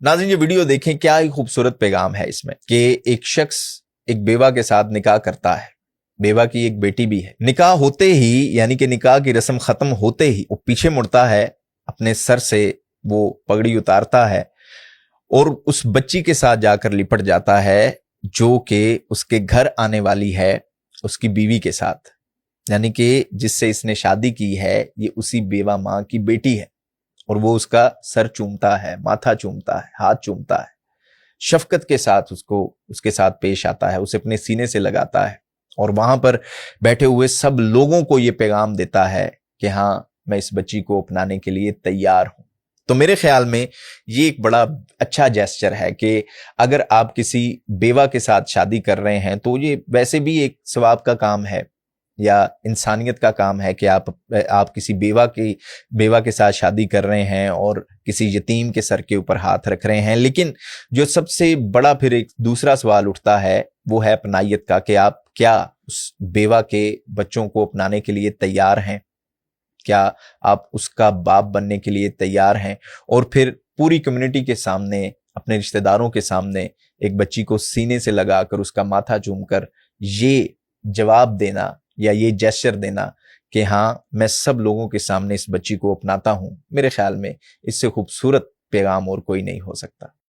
नाज़रीन ये वीडियो देखें, क्या ही खूबसूरत पैगाम है इसमें कि एक शख्स एक बेवा के साथ निकाह करता है, बेवा की एक बेटी भी है। निकाह होते ही यानी कि निकाह की रस्म खत्म होते ही वो पीछे मुड़ता है, अपने सर से वो पगड़ी उतारता है और उस बच्ची के साथ जाकर लिपट जाता है जो कि उसके घर आने वाली है उसकी बीवी के साथ, यानी कि जिससे इसने शादी की है ये उसी बेवा माँ की बेटी है। और वो उसका सर चूमता है, माथा चूमता है, हाथ चूमता है, शफकत के साथ उसके साथ पेश आता है, उसे अपने सीने से लगाता है और वहां पर बैठे हुए सब लोगों को ये पैगाम देता है कि हाँ मैं इस बच्ची को अपनाने के लिए तैयार हूं। तो मेरे ख्याल में ये एक बड़ा अच्छा जेस्चर है कि अगर आप किसी बेवा के साथ शादी कर रहे हैं तो ये वैसे भी एक सवाब का काम है या इंसानियत का काम है कि आप किसी बेवा के साथ शादी कर रहे हैं और किसी यतीम के सर के ऊपर हाथ रख रहे हैं। लेकिन जो सबसे बड़ा फिर एक दूसरा सवाल उठता है वो है अपनायत का, कि आप क्या उस बेवा के बच्चों को अपनाने के लिए तैयार हैं, क्या आप उसका बाप बनने के लिए तैयार हैं। और फिर पूरी कम्युनिटी के सामने, अपने रिश्तेदारों के सामने एक बच्ची को सीने से लगाकर उसका माथा चूमकर ये जवाब देना या ये जेस्चर देना कि हाँ मैं सब लोगों के सामने इस बच्ची को अपनाता हूं, मेरे ख्याल में इससे खूबसूरत पैगाम और कोई नहीं हो सकता।